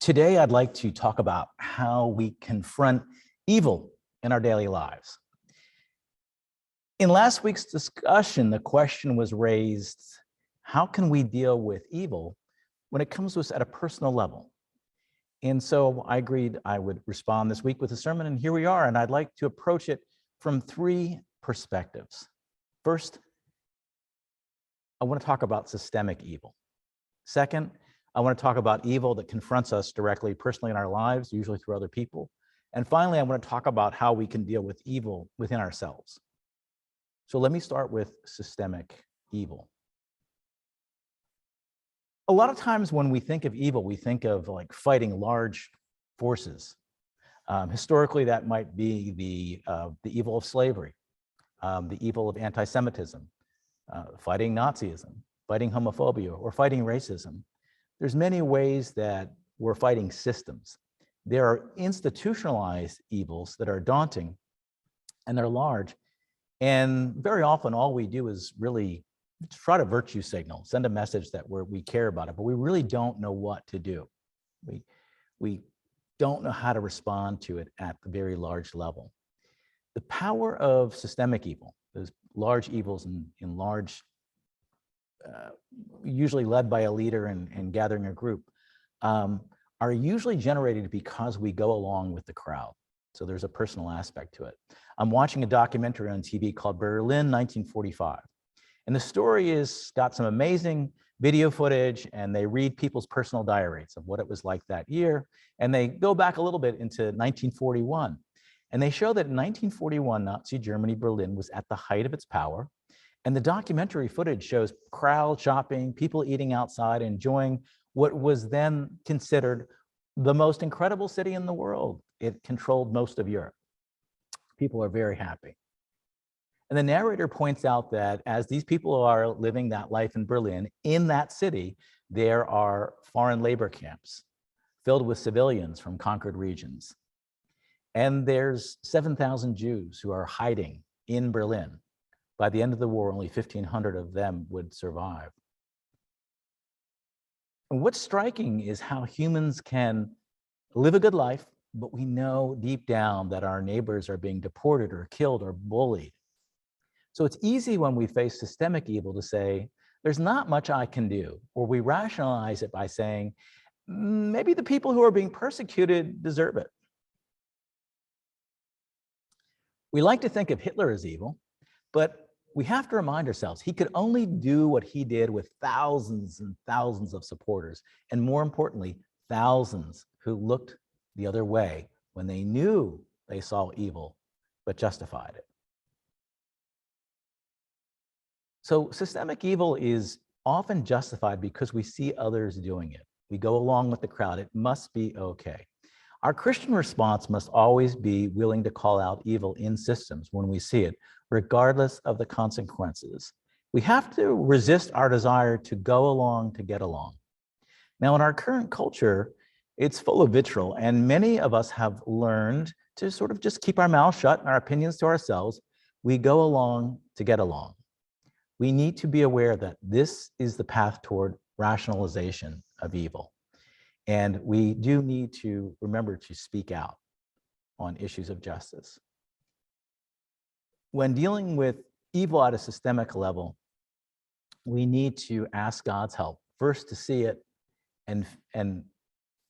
Today, I'd like to talk about how we confront evil in our daily lives. In last week's discussion, the question was raised, how can we deal with evil when it comes to us at a personal level? And so I agreed I would respond this week with a sermon, and here we are, and I'd like to approach it from three perspectives. First, I want to talk about systemic evil. Second, I want to talk about evil that confronts us directly, personally in our lives, usually through other people. And finally, I want to talk about how we can deal with evil within ourselves. So let me start with systemic evil. A lot of times when we think of evil, we think of like fighting large forces. Historically, that might be the evil of slavery, the evil of anti-Semitism, fighting Nazism, fighting homophobia, or fighting racism. There's many ways that we're fighting systems. There are institutionalized evils that are daunting and they're large. And very often all we do is really try to virtue signal, send a message that we care about it, but we really don't know what to do. We don't know how to respond to it at the very large level. The power of systemic evil, those large evils in large usually led by a leader and gathering a group, are usually generated because we go along with the crowd. So there's a personal aspect to it. I'm watching a documentary on TV called Berlin 1945. And the story is got some amazing video footage, and they read people's personal diaries of what it was like that year. And they go back a little bit into 1941. And they show that in 1941, Nazi Germany, Berlin was at the height of its power. And the documentary footage shows crowd shopping, people eating outside, enjoying what was then considered the most incredible city in the world. It controlled most of Europe. People are very happy. And the narrator points out that as these people are living that life in Berlin, in that city, there are foreign labor camps filled with civilians from conquered regions. And there's 7,000 Jews who are hiding in Berlin. By the end of the war, only 1,500 of them would survive. And what's striking is how humans can live a good life, but we know deep down that our neighbors are being deported or killed or bullied. So it's easy when we face systemic evil to say, there's not much I can do, or we rationalize it by saying, maybe the people who are being persecuted deserve it. We like to think of Hitler as evil, but we have to remind ourselves, he could only do what he did with thousands and thousands of supporters, and more importantly, thousands who looked the other way when they knew they saw evil, but justified it. So systemic evil is often justified because we see others doing it. We go along with the crowd. It must be okay. Our Christian response must always be willing to call out evil in systems when we see it, regardless of the consequences. We have to resist our desire to go along to get along. Now, in our current culture, it's full of vitriol, and many of us have learned to sort of just keep our mouths shut and our opinions to ourselves. We go along to get along. We need to be aware that this is the path toward rationalization of evil. And we do need to remember to speak out on issues of justice. When dealing with evil at a systemic level, we need to ask God's help, first to see it and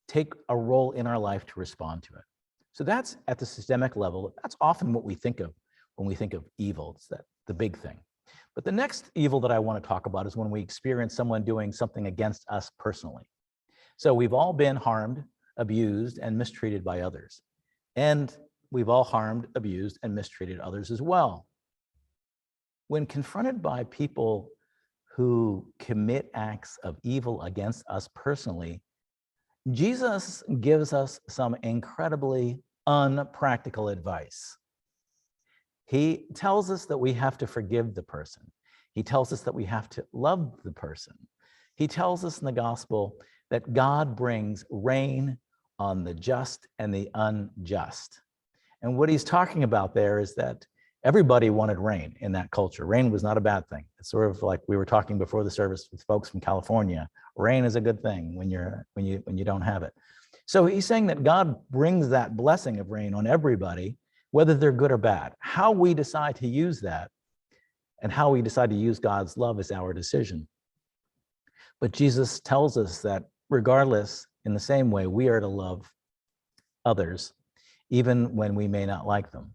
take a role in our life to respond to it. So that's at the systemic level. That's often what we think of when we think of evil. It's the big thing. But the next evil that I want to talk about is when we experience someone doing something against us personally. So we've all been harmed, abused, and mistreated by others. And we've all harmed, abused, and mistreated others as well. When confronted by people who commit acts of evil against us personally, Jesus gives us some incredibly unpractical advice. He tells us that we have to forgive the person. He tells us that we have to love the person. He tells us in the gospel that God brings rain on the just and the unjust. And what he's talking about there is that everybody wanted rain in that culture. Rain was not a bad thing. It's sort of like we were talking before the service with folks from California. Rain is a good thing when you don't have it. So he's saying that God brings that blessing of rain on everybody, whether they're good or bad. How we decide to use that and how we decide to use God's love is our decision. But Jesus tells us that regardless, in the same way, we are to love others, even when we may not like them.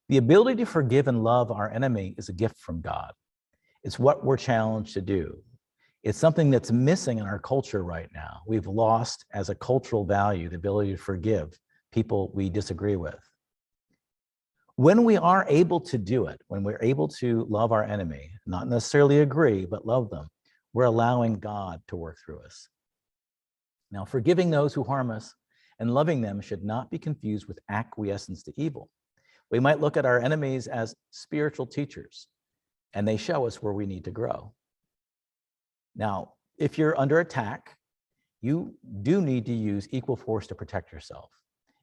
The ability to forgive and love our enemy is a gift from God. It's what we're challenged to do. It's something that's missing in our culture right now. We've lost, as a cultural value, the ability to forgive people we disagree with. When we are able to do it, when we're able to love our enemy, not necessarily agree, but love them, we're allowing God to work through us. Now, forgiving those who harm us and loving them should not be confused with acquiescence to evil. We might look at our enemies as spiritual teachers, and they show us where we need to grow. Now, if you're under attack, you do need to use equal force to protect yourself.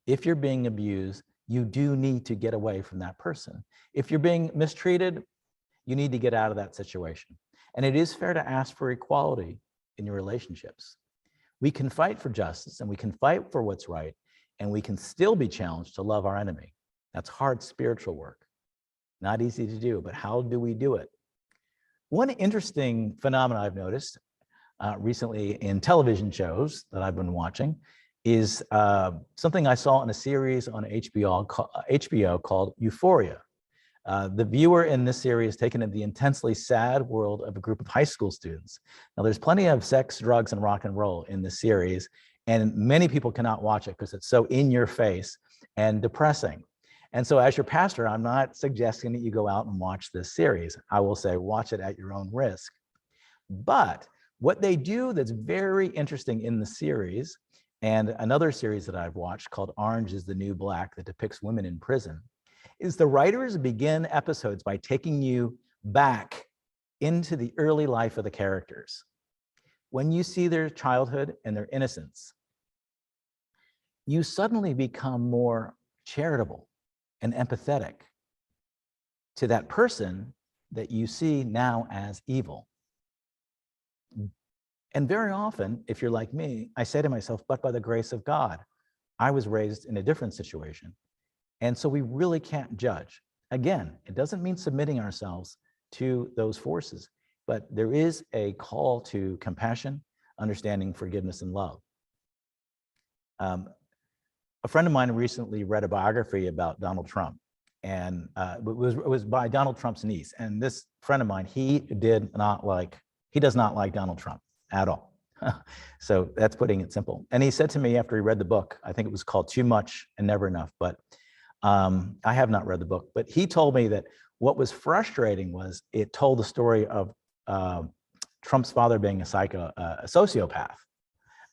If you're being abused, you do need to get away from that person. If you're being mistreated, you need to get out of that situation. And it is fair to ask for equality in your relationships. We can fight for justice and we can fight for what's right, and we can still be challenged to love our enemy. That's hard spiritual work. Not easy to do, but how do we do it? One interesting phenomenon I've noticed recently in television shows that I've been watching is something I saw in a series on HBO called Euphoria. The viewer in this series is taken into the intensely sad world of a group of high school students. Now, there's plenty of sex, drugs, and rock and roll in this series, and many people cannot watch it because it's so in your face and depressing. And so as your pastor, I'm not suggesting that you go out and watch this series. I will say watch it at your own risk. But what they do that's very interesting in the series, and another series that I've watched called Orange is the New Black that depicts women in prison, is the writers begin episodes by taking you back into the early life of the characters. When you see their childhood and their innocence, you suddenly become more charitable and empathetic to that person that you see now as evil. And very often, if you're like me, I say to myself, but by the grace of God, I was raised in a different situation. And so we really can't judge. Again, it doesn't mean submitting ourselves to those forces, but there is a call to compassion, understanding, forgiveness, and love. A friend of mine recently read a biography about Donald Trump, and it was by Donald Trump's niece. And this friend of mine, he does not like Donald Trump at all. So that's putting it simple. And he said to me after he read the book, I think it was called Too Much and Never Enough, but I have not read the book, but he told me that what was frustrating was it told the story of Trump's father being a sociopath,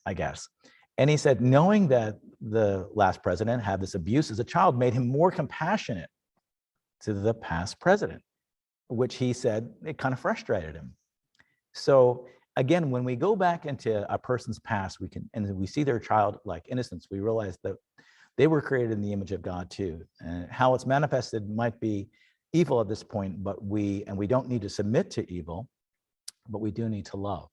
I guess. And he said, knowing that the last president had this abuse as a child made him more compassionate to the past president, which he said it kind of frustrated him. So again, when we go back into a person's past, and we see their childlike innocence, we realize that they were created in the image of God too. And how it's manifested might be evil at this point, but we don't need to submit to evil, but we do need to love.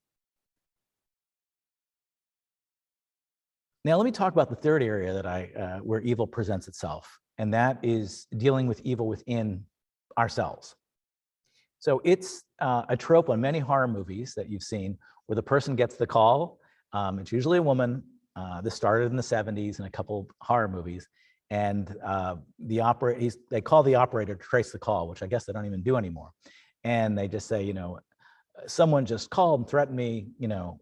Now, let me talk about the third area that where evil presents itself, and that is dealing with evil within ourselves. So it's a trope on many horror movies that you've seen where the person gets the call. It's usually a woman. This started in the 70s in a couple horror movies, and they call the operator to trace the call, which I guess they don't even do anymore. And they just say, someone just called and threatened me,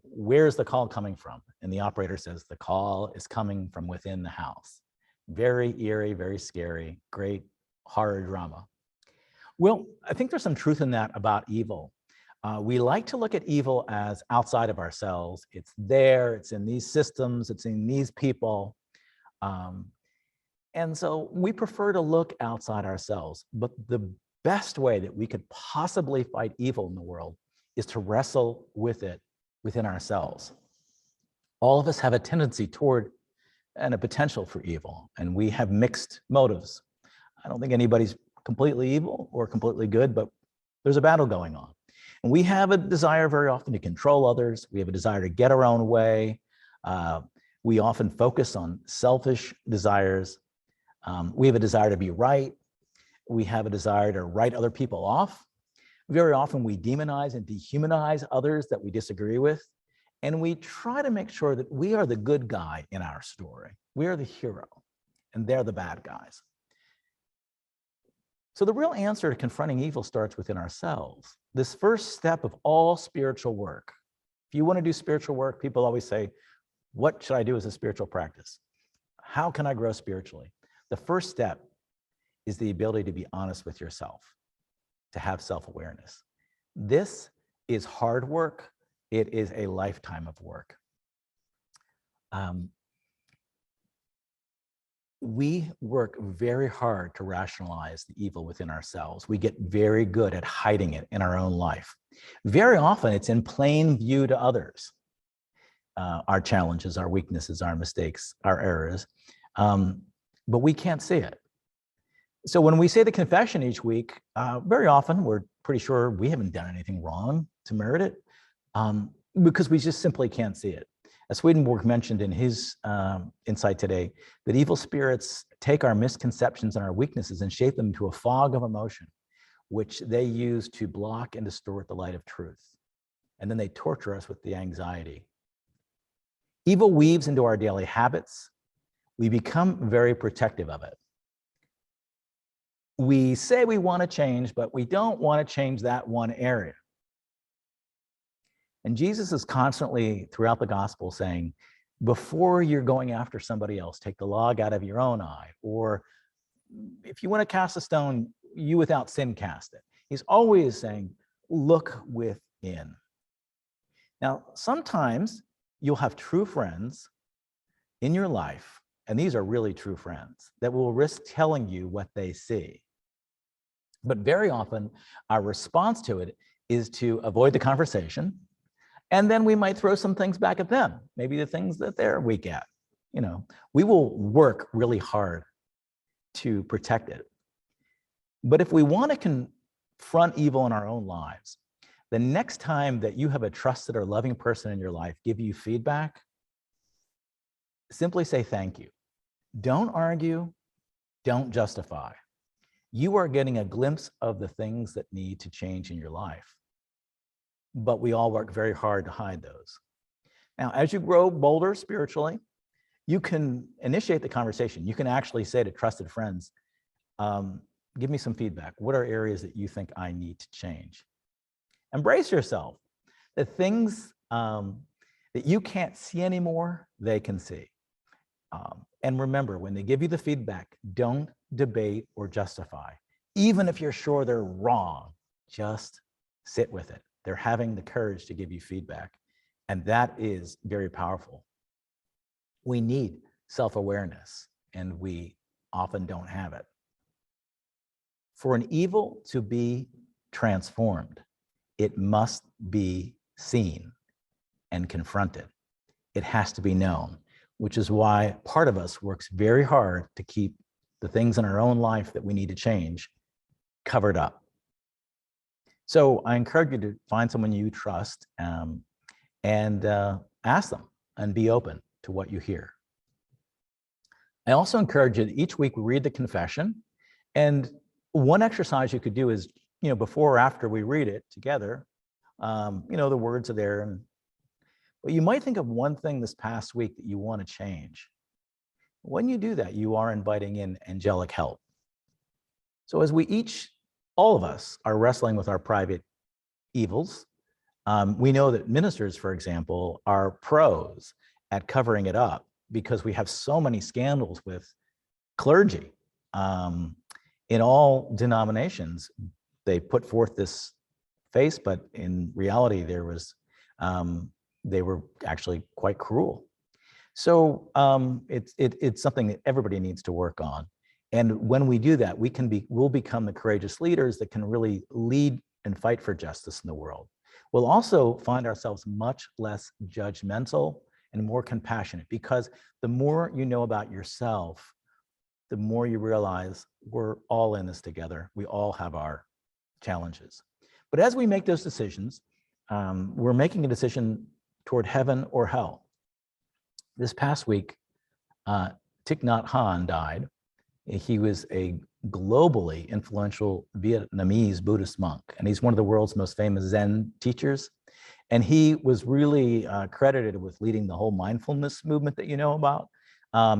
where's the call coming from? And the operator says, the call is coming from within the house. Very eerie, very scary, great horror drama. Well, I think there's some truth in that about evil. We like to look at evil as outside of ourselves. It's there, it's in these systems, it's in these people. And so we prefer to look outside ourselves. But the best way that we could possibly fight evil in the world is to wrestle with it within ourselves. All of us have a tendency toward and a potential for evil, and we have mixed motives. I don't think anybody's completely evil or completely good, but there's a battle going on. And we have a desire very often to control others. We have a desire to get our own way. We often focus on selfish desires. We have a desire to be right. We have a desire to write other people off. Very often we demonize and dehumanize others that we disagree with. And we try to make sure that we are the good guy in our story. We are the hero and they're the bad guys. So the real answer to confronting evil starts within ourselves. This first step of all spiritual work. If you want to do spiritual work, people always say, what should I do as a spiritual practice? How can I grow spiritually? The first step is the ability to be honest with yourself, to have self-awareness. This is hard work. It is a lifetime of work. We work very hard to rationalize the evil within ourselves. We get very good at hiding it in our own life. Very often it's in plain view to others. Our challenges, our weaknesses, our mistakes, our errors, but we can't see it. So when we say the confession each week, very often we're pretty sure we haven't done anything wrong to merit it, because we just simply can't see it. As Swedenborg mentioned in his insight today, that evil spirits take our misconceptions and our weaknesses and shape them into a fog of emotion, which they use to block and distort the light of truth. And then they torture us with the anxiety. Evil weaves into our daily habits. We become very protective of it. We say we want to change, but we don't want to change that one area. And Jesus is constantly throughout the gospel saying, before you're going after somebody else, take the log out of your own eye. Or if you want to cast a stone, you without sin cast it. He's always saying, look within. Now, sometimes you'll have true friends in your life, and these are really true friends, that will risk telling you what they see. But very often, our response to it is to avoid the conversation, and then we might throw some things back at them, maybe the things that they're weak at. You know, we will work really hard to protect it. But if we want to confront evil in our own lives, the next time that you have a trusted or loving person in your life give you feedback, simply say thank you. Don't argue, don't justify. You are getting a glimpse of the things that need to change in your life. But we all work very hard to hide those. Now, as you grow bolder spiritually, you can initiate the conversation. You can actually say to trusted friends, give me some feedback. What are areas that you think I need to change? Embrace yourself. The things that you can't see anymore, they can see. And remember, when they give you the feedback, don't debate or justify. Even if you're sure they're wrong, just sit with it. They're having the courage to give you feedback. And that is very powerful. We need self-awareness, and we often don't have it. For an evil to be transformed, it must be seen and confronted. It has to be known, which is why part of us works very hard to keep the things in our own life that we need to change covered up. So I encourage you to find someone you trust and ask them and be open to what you hear. I also encourage you that each week we read the confession, and one exercise you could do is, before or after we read it together, the words are there, but you might think of one thing this past week that you want to change. When you do that, you are inviting in angelic help. So as all of us are wrestling with our private evils, we know that ministers, for example, are pros at covering it up because we have so many scandals with clergy. In all denominations, they put forth this face, but in reality, they were actually quite cruel. So it's something that everybody needs to work on. And when we do that, we'll become the courageous leaders that can really lead and fight for justice in the world. We'll also find ourselves much less judgmental and more compassionate, because the more you know about yourself, the more you realize we're all in this together. We all have our challenges. But as we make those decisions, we're making a decision toward heaven or hell. This past week, Tiknot Han died. He was a globally influential Vietnamese Buddhist monk, and he's one of the world's most famous Zen teachers. And he was really credited with leading the whole mindfulness movement that you know about.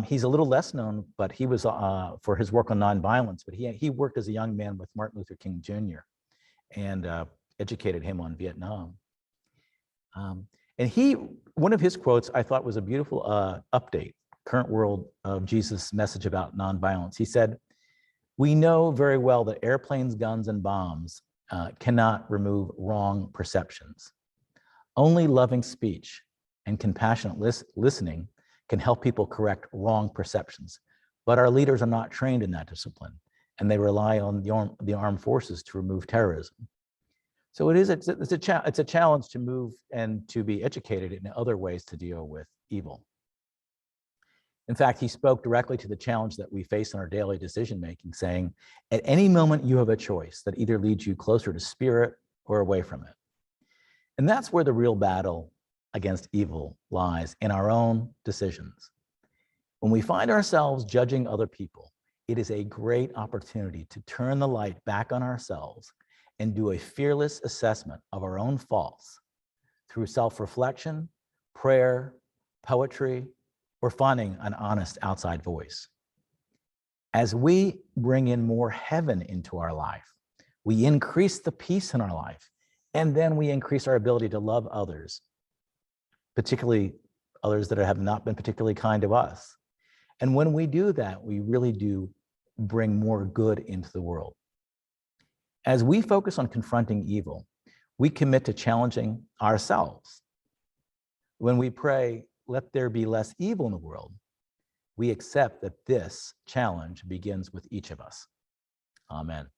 He's a little less known, but he was for his work on nonviolence, but he worked as a young man with Martin Luther King Jr. and educated him on Vietnam. And one of his quotes I thought was a beautiful update, current world of Jesus' message about nonviolence. He said, "We know very well that airplanes, guns, and bombs cannot remove wrong perceptions. Only loving speech and compassionate listening can help people correct wrong perceptions. But our leaders are not trained in that discipline, and they rely on the armed forces to remove terrorism." So it's a challenge to move and to be educated in other ways to deal with evil. In fact, he spoke directly to the challenge that we face in our daily decision making, saying, "At any moment you have a choice that either leads you closer to spirit or away from it." And that's where the real battle against evil lies, in our own decisions. When we find ourselves judging other people, it is a great opportunity to turn the light back on ourselves and do a fearless assessment of our own faults through self-reflection, prayer, poetry, or finding an honest outside voice. As we bring in more heaven into our life, we increase the peace in our life, and then we increase our ability to love others, particularly others that have not been particularly kind to us. And when we do that, we really do bring more good into the world. As we focus on confronting evil, we commit to challenging ourselves. When we pray, "Let there be less evil in the world," we accept that this challenge begins with each of us. Amen.